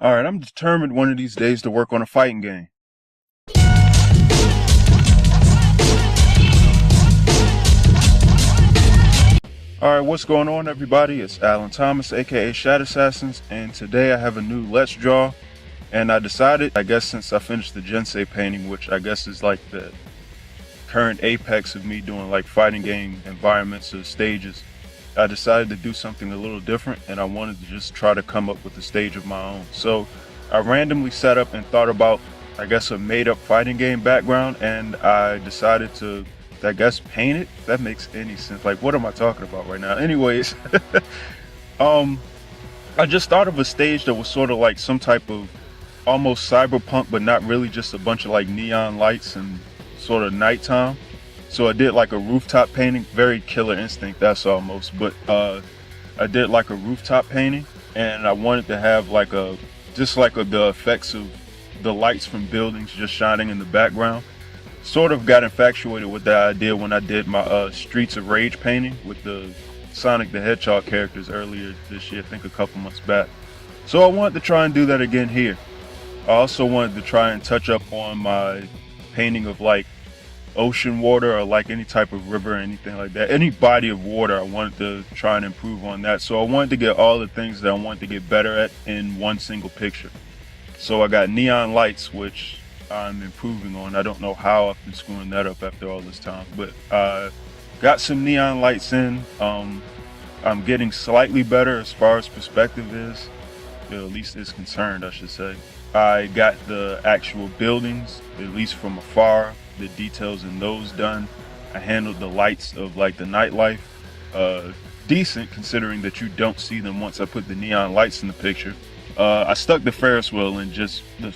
Alright, I'm determined one of these days to work on a fighting game. Alright, what's going on everybody? It's Alan Thomas, aka Shadow Assassins, and today I have a new Let's Draw. And I decided, I guess since I finished the Jinsei painting, which I guess is like the current apex of me doing like fighting game environments or stages, I decided to do something a little different, and I wanted to just try to come up with a stage of my own. So I randomly set up and thought about, I guess, a made-up fighting game background, and I decided to, I guess, paint it. If that makes any sense. Like, what am I talking about right now? Anyways, I just thought of a stage that was sort of like some type of almost cyberpunk, but not really, just a bunch of like neon lights and sort of nighttime. So I did like a rooftop painting, very Killer Instinct, that's almost, but I did like a rooftop painting, and I wanted to have like the effects of the lights from buildings just shining in the background. Sort of got infatuated with that idea when I did my Streets of Rage painting with the Sonic the Hedgehog characters earlier this year, I think a couple months back. So I wanted to try and do that again here. I also wanted to try and touch up on my painting of like ocean water, or like any type of river or anything like that, any body of water. I wanted to try and improve on that. So I wanted to get all the things that I wanted to get better at in one single picture. So I got neon lights, which I'm improving on. I don't know how I've been screwing that up after all this time, but got some neon lights in. I'm getting slightly better as far as perspective is, at least is concerned, I should say. I got the actual buildings, at least from afar, the details in those done. I handled the lights of like the nightlife decent, considering that you don't see them once I put the neon lights in the picture. I stuck the Ferris wheel in just for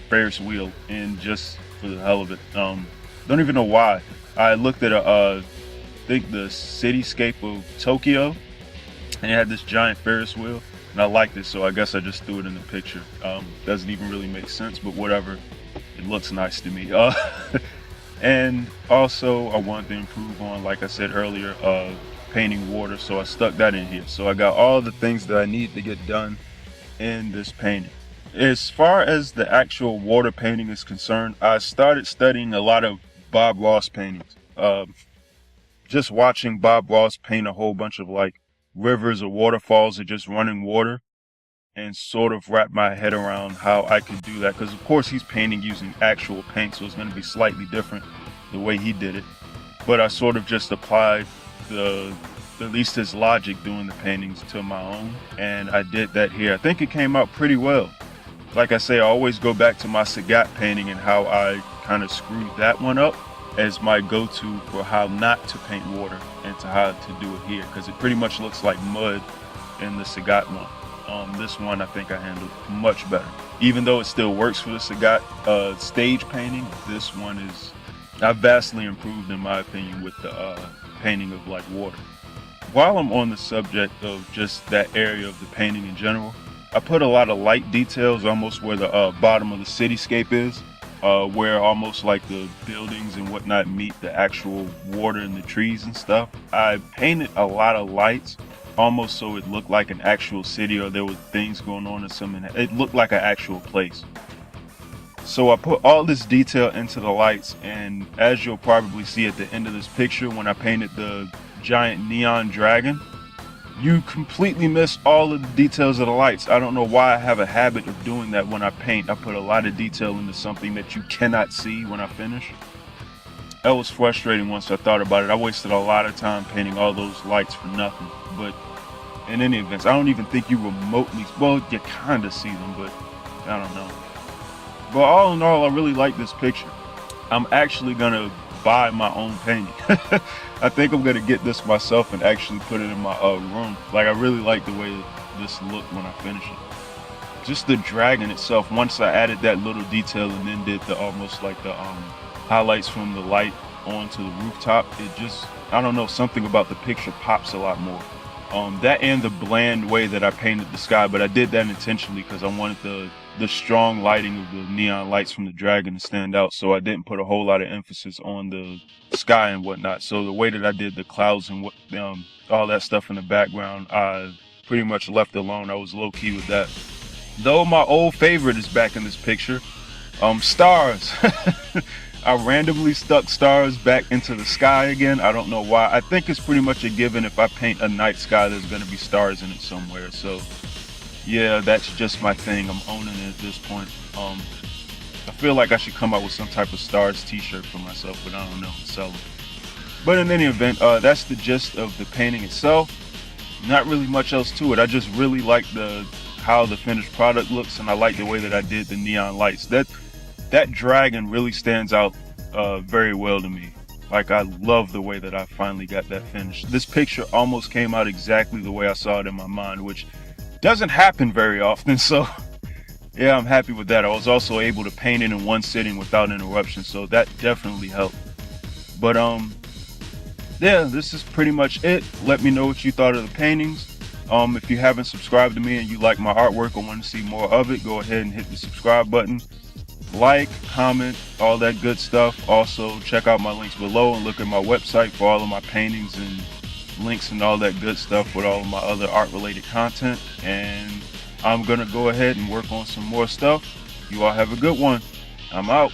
the hell of it. Don't even know why. I looked at I think the cityscape of Tokyo, and it had this giant Ferris wheel, and I liked it, so I guess I just threw it in the picture. Doesn't even really make sense, but whatever. It looks nice to me. And also I wanted to improve on, like I said earlier, painting water, so I stuck that in here. So I got all the things that I need to get done in this painting. As far as the actual water painting is concerned, I started studying a lot of Bob Ross paintings. Just watching Bob Ross paint a whole bunch of like rivers or waterfalls or just running water, and sort of wrap my head around how I could do that, because of course he's painting using actual paint, so it's going to be slightly different the way he did it. But I sort of just applied at least his logic doing the paintings to my own, and I did that here. I think it came out pretty well. Like I say, I always go back to my Sagat painting and how I kind of screwed that one up as my go-to for how not to paint water and to how to do it here, because it pretty much looks like mud in the Sagat one. This one I think I handled much better. Even though it still works for the Sagat stage painting, this one is, I've vastly improved in my opinion with the painting of like water. While I'm on the subject of just that area of the painting in general, I put a lot of light details almost where the bottom of the cityscape is, where almost like the buildings and whatnot meet the actual water and the trees and stuff. I painted a lot of lights almost so it looked like an actual city, or there were things going on in something. It looked like an actual place. So I put all this detail into the lights, and as you'll probably see at the end of this picture, when I painted the giant neon dragon, you completely miss all of the details of the lights. I don't know why I have a habit of doing that when I paint. I put a lot of detail into something that you cannot see when I finish. That was frustrating once I thought about it. I wasted a lot of time painting all those lights for nothing. But in any event, I don't even think you remotely, well, you kind of see them, but I don't know. But all in all, I really like this picture. I'm actually gonna buy my own painting. I think I'm gonna get this myself and actually put it in my room. Like, I really like the way this looked when I finish it. Just the dragon itself, once I added that little detail and then did the almost like the highlights from the light onto the rooftop, it just, I don't know, something about the picture pops a lot more. That and the bland way that I painted the sky, but I did that intentionally because I wanted the strong lighting of the neon lights from the dragon to stand out, so I didn't put a whole lot of emphasis on the sky and whatnot. So the way that I did the clouds and all that stuff in the background, I pretty much left alone. I was low key with that. Though my old favorite is back in this picture, stars. I randomly stuck stars back into the sky again. I don't know why. I think it's pretty much a given if I paint a night sky, there's going to be stars in it somewhere. So yeah, that's just my thing. I'm owning it at this point. I feel like I should come out with some type of stars t-shirt for myself, but I don't know, sell them. But in any event, that's the gist of the painting itself. Not really much else to it. I just really like how the finished product looks, and I like the way that I did the neon lights. That dragon really stands out very well to me. Like, I love the way that I finally got that finished. This picture almost came out exactly the way I saw it in my mind, which doesn't happen very often. So yeah, I'm happy with that. I was also able to paint it in one sitting without interruption, so that definitely helped. But yeah, this is pretty much it. Let me know what you thought of the paintings. If you haven't subscribed to me and you like my artwork or want to see more of it, go ahead and hit the subscribe button. Like, comment, all that good stuff. Also, check out my links below and look at my website for all of my paintings and links and all that good stuff with all of my other art-related content. And I'm gonna go ahead and work on some more stuff. You all have a good one. I'm out.